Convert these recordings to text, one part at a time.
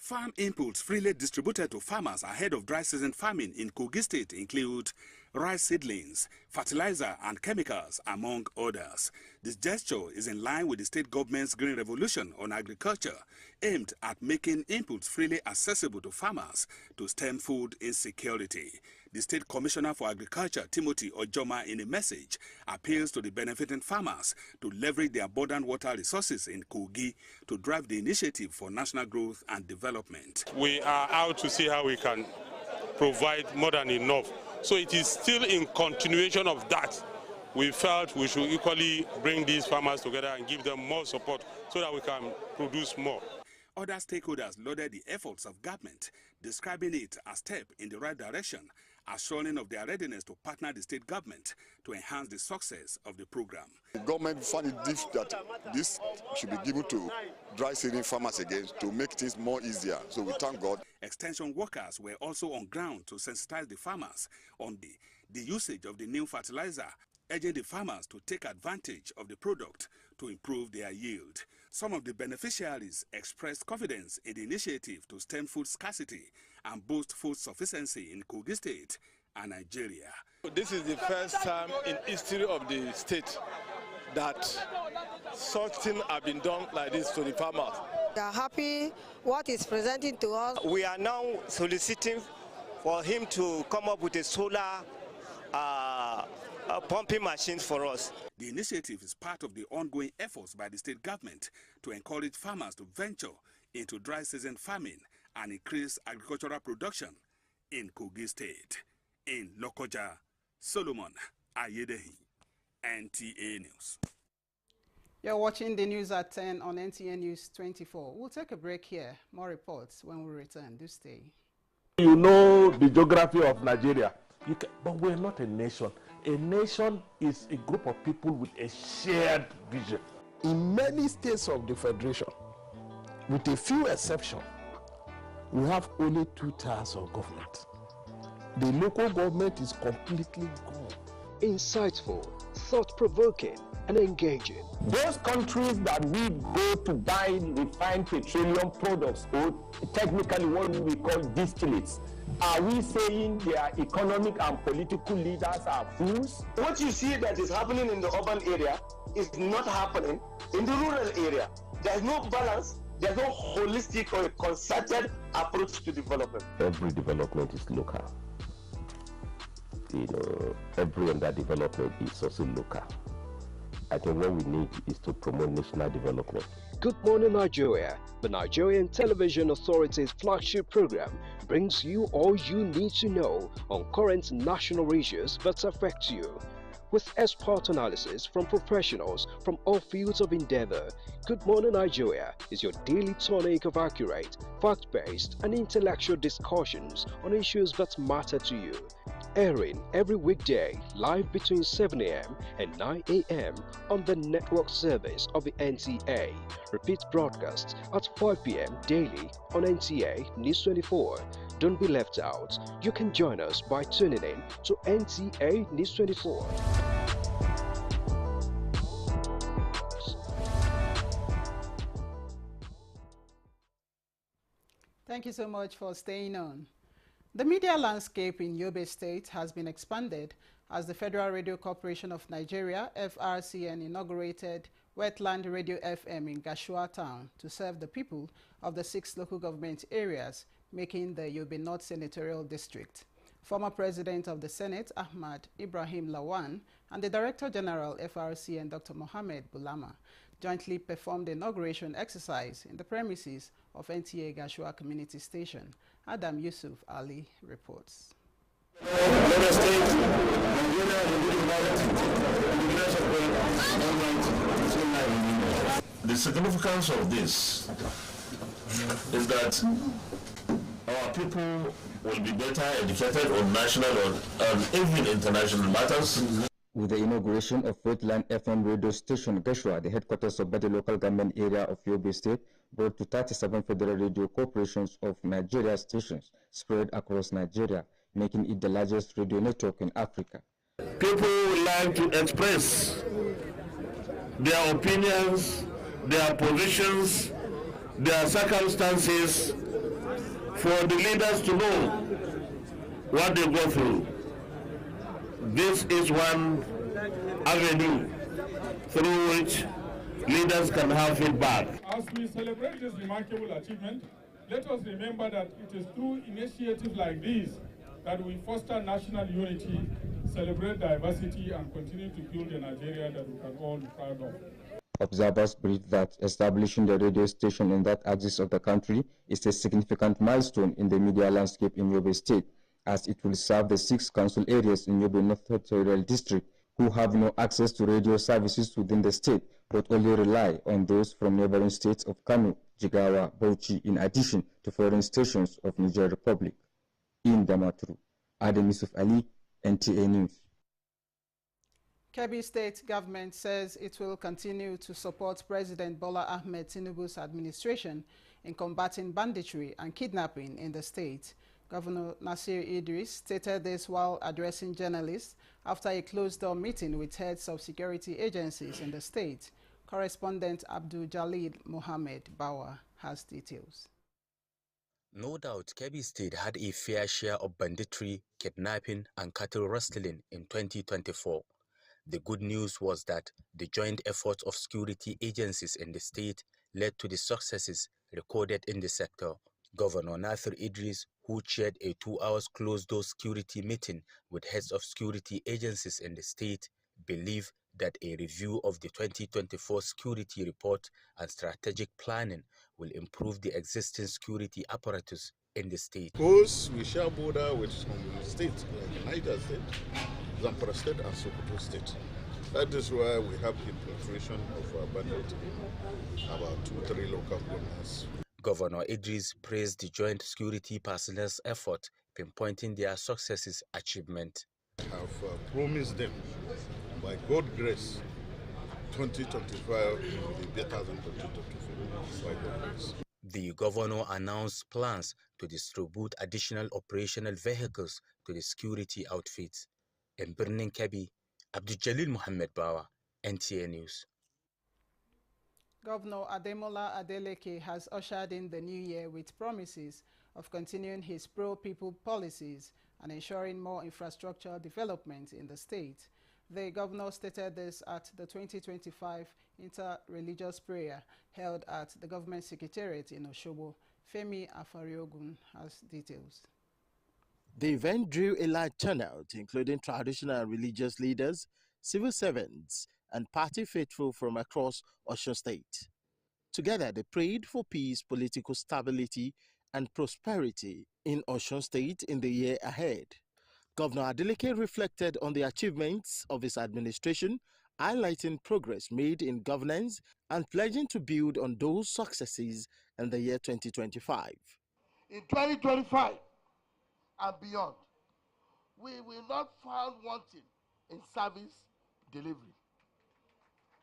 Farm inputs freely distributed to farmers ahead of dry season farming in Kogi State include rice seedlings, fertilizer and chemicals, among others. This gesture is in line with the state government's Green Revolution on agriculture, aimed at making inputs freely accessible to farmers to stem food insecurity. The State Commissioner for Agriculture, Timothy Ojoma, in a message, appeals to the benefiting farmers to leverage the abundant water resources in Kogi to drive the initiative for national growth and development. We are out to see how we can provide more than enough. So it is still in continuation of that. We felt we should equally bring these farmers together and give them more support so that we can produce more. Other stakeholders lauded the efforts of government, describing it as a step in the right direction, assuring of their readiness to partner the state government to enhance the success of the program. The government found it difficult that this should be given to dry seeding farmers again to make things more easier. So we thank God. Extension workers were also on ground to sensitize the farmers on the usage of the new fertilizer, urging the farmers to take advantage of the product to improve their yield. Some of the beneficiaries expressed confidence in the initiative to stem food scarcity and boost food sufficiency in Kogi State and Nigeria. This is the first time in history of the state that such things have been done like this to the farmers. We are happy what is presenting to us. We are now soliciting for him to come up with a solar pumping machines for us. The initiative is part of the ongoing efforts by the state government to encourage farmers to venture into dry season farming and increase agricultural production in Kogi State. In Lokoja, Solomon Ayedehi, NTA News. You're watching the news at 10 on NTA News 24. We'll take a break here. More reports when we return. Do stay. You know the geography of Nigeria, but we're not a nation. A nation is a group of people with a shared vision. In many states of the Federation, with a few exceptions, we have only 2 tiers of government. The local government is completely gone. Insightful, thought-provoking, and engaging. Those countries that we go to buy refined petroleum products, or technically what we call distillates, are we saying their economic and political leaders are fools? What you see that is happening in the urban area is not happening in the rural area. There's no balance, there's no holistic or concerted approach to development. Every development is local. You know, every underdevelopment is also local. I think what we need is to promote national development. Good Morning Nigeria, the Nigerian Television Authority's flagship program, brings you all you need to know on current national issues that affect you. With expert analysis from professionals from all fields of endeavor, Good Morning Nigeria is your daily tonic of accurate, fact-based and intellectual discussions on issues that matter to you. Airing every weekday live between 7 a.m. and 9 a.m. on the network service of the NTA. Repeat broadcasts at 5 p.m. daily on NTA News 24. Don't be left out. You can join us by tuning in to NTA News 24. Thank you so much for staying on. The media landscape in Yobe State has been expanded as the Federal Radio Corporation of Nigeria, FRCN, inaugurated Wetland Radio FM in Gashua Town to serve the people of the 6 local government areas, making the Yobe North Senatorial District. Former President of the Senate, Ahmad Ibrahim Lawan, and the Director General, FRCN, Dr. Mohammed Bulama, jointly performed the inauguration exercise in the premises of NTA Gashua Community Station. Adam Yusuf Ali reports. The significance of this is that our people will be better educated on national and even international matters. With the inauguration of Wetland FM radio station Gashua, the headquarters of the local government area of Yobe State, brought to 37 federal radio corporations of Nigeria stations spread across Nigeria, making it the largest radio network in Africa. People would like to express their opinions, their positions, their circumstances for the leaders to know what they go through. This is one avenue through which leaders can have feedback. As we celebrate this remarkable achievement, let us remember that it is through initiatives like these that we foster national unity, celebrate diversity, and continue to build a Nigeria that we can all be proud of. Observers believe that establishing the radio station in that axis of the country is a significant milestone in the media landscape in Yobe State, as it will serve the 6 council areas in Yobe North Territorial District who have no access to radio services within the state, but only rely on those from neighboring states of Kano, Jigawa, Bauchi, in addition to foreign stations of Niger Republic. In Damaturu, Adam Yusuf Ali, NTA News. Kebbi State government says it will continue to support President Bola Ahmed Tinubu's administration in combating banditry and kidnapping in the state. Governor Nasir Idris stated this while addressing journalists after a closed-door meeting with heads of security agencies in the state. Correspondent Abdul Jalil Mohammed Bawa has details. No doubt Kebbi State had a fair share of banditry, kidnapping and cattle rustling in 2024. The good news was that the joint efforts of security agencies in the state led to the successes recorded in the sector. Governor Nasir Idris, who chaired a 2-hour closed-door security meeting with heads of security agencies in the state, believed that a review of the 2024 security report and strategic planning will improve the existing security apparatus in the state. Because we share border with some states like Niger State, Zamfara State and Sokoto State. That is why we have infiltration of bandits in about 2-3 local governments. Governor Idris praised the joint security personnel's effort, pinpointing their successes achievement. I have promised them, by God's grace, 2025 will be better than 2024. The governor announced plans to distribute additional operational vehicles to the security outfits. In Birnin Kebbi, Abdul Jalil Mohammed Bawa, NTA News. Governor Ademola Adeleke has ushered in the new year with promises of continuing his pro-people policies and ensuring more infrastructure development in the state. The governor stated this at the 2025 inter-religious prayer held at the government secretariat in Oshobo. Femi Afariogun has details. The event drew a large turnout, including traditional and religious leaders, civil servants, and party faithful from across Osun State. Together, they prayed for peace, political stability, and prosperity in Osun State in the year ahead. Governor Adeleke reflected on the achievements of his administration, highlighting progress made in governance and pledging to build on those successes in the year 2025. In 2025 and beyond, we will not find wanting in service delivery.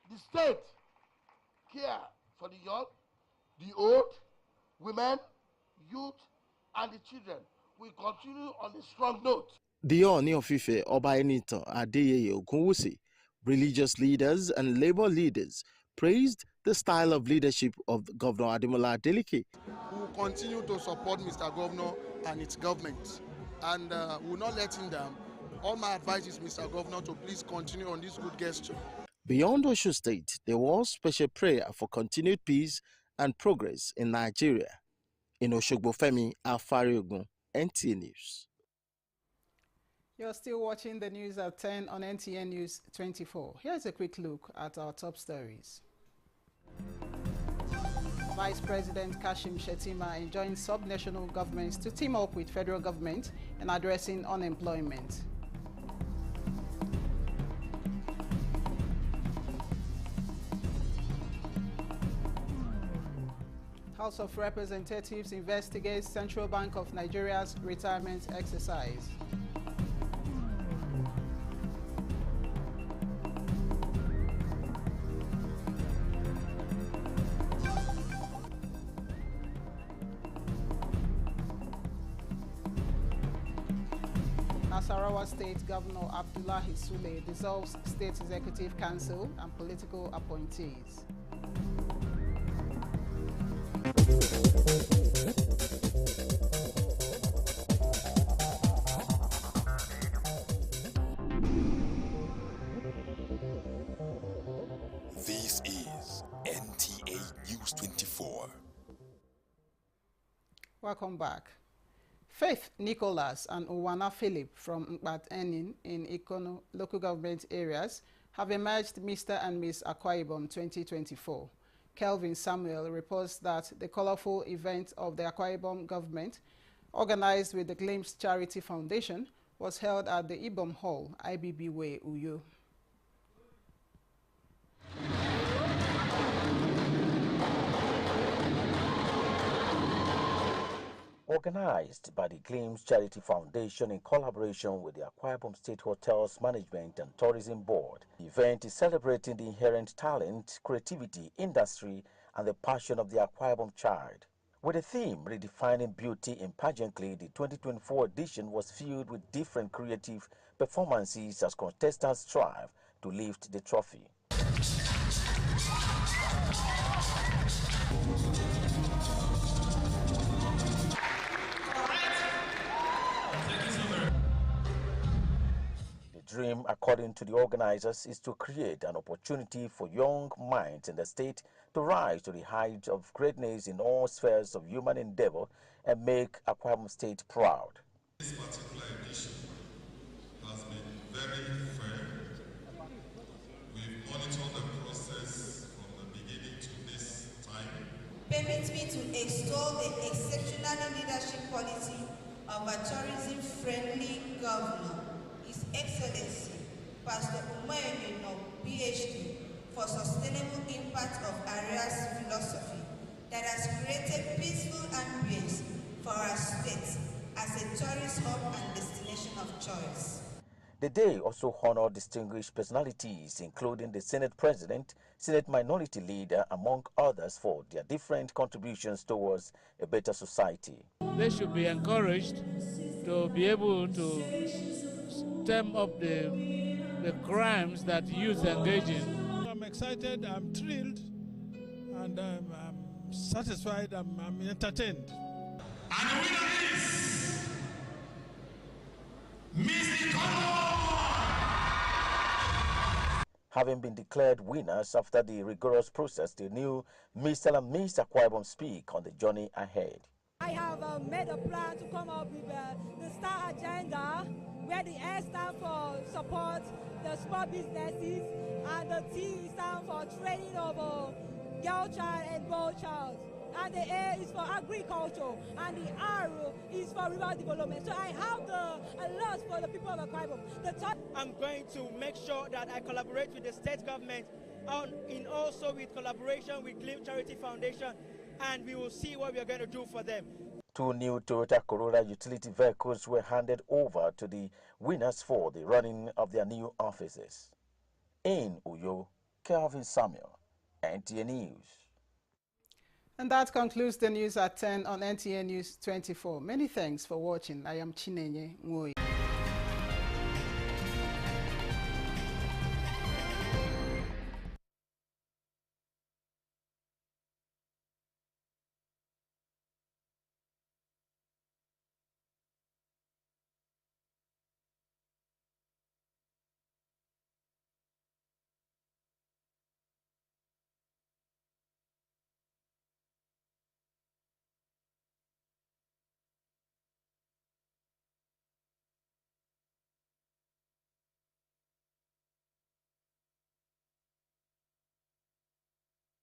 The state care for the young, the old, women, youth, and the children will continue on a strong note. The Ooni of Ife, Oba Enitan Adeyeye Ogunwusi, religious leaders and labor leaders praised the style of leadership of Governor Ademola Adeleke. We will continue to support Mr. Governor and its government, and we will not let him down. All my advice is, Mr. Governor, to please continue on this good gesture. Beyond Osun State, there was special prayer for continued peace and progress in Nigeria. In Osogbo, Femi Afariogun, NTA News. You're still watching the news at 10 on NTN News 24. Here's a quick look at our top stories. Vice President Kashim Shettima enjoins sub-national governments to team up with federal government in addressing unemployment. House of Representatives investigates Central Bank of Nigeria's retirement exercise. Nasarawa State Governor Abdullahi Sule dissolves State Executive Council and political appointees. Welcome back. Faith Nicholas and Uwana Philip from Mkpat Enin in Ikono local government areas have emerged Mr. and Miss Akwa Ibom 2024. Kelvin Samuel reports that the colorful event of the Akwa Ibom government, organized with the Glimpse Charity Foundation, was held at the Ibom Hall, IBB Way, Uyo. Organized by the Glimpse Charity Foundation in collaboration with the Akwa Ibom State Hotels Management and Tourism Board, the event is celebrating the inherent talent, creativity, industry, and the passion of the Akwa Ibom child. With the theme Redefining Beauty in Pageantry, the 2024 edition was filled with different creative performances as contestants strive to lift the trophy. The dream, according to the organizers, is to create an opportunity for young minds in the state to rise to the heights of greatness in all spheres of human endeavor and make Akwa Ibom State proud. This particular edition has been very fair. We've monitored the process from the beginning to this time. Permit me to extol the exceptional leadership quality of a tourism-friendly governor, His Excellency, Pastor Umayemino, PhD, for sustainable impact of area's philosophy that has created peaceful ambience for our state as a tourist hub and destination of choice. The day also honored distinguished personalities, including the Senate President, Senate Minority Leader, among others, for their different contributions towards a better society. They should be encouraged to be able to stem up the crimes that youth engage in. I'm excited, I'm thrilled, and I'm satisfied, I'm entertained. And the winner is Miss Having been declared winners after the rigorous process, the new Mr. and Miss Akwa Ibom speak on the journey ahead. I have made a plan to come up with the STAR agenda, where the S stands for support the small businesses, and the T stands for training of girl child and boy child, and the A is for agriculture, and the R is for rural development. So I have a lot for the people of Akwa Ibom. I'm going to make sure that I collaborate with the state government, and also with collaboration with Glimpse Charity Foundation, and we will see what we are going to do for them. 2 new Toyota Corolla utility vehicles were handed over to the winners for the running of their new offices. In Uyo, Kelvin Samuel, NTA News. And that concludes the news at 10 on NTA News 24. Many thanks for watching. I am Chinenye Nwoye.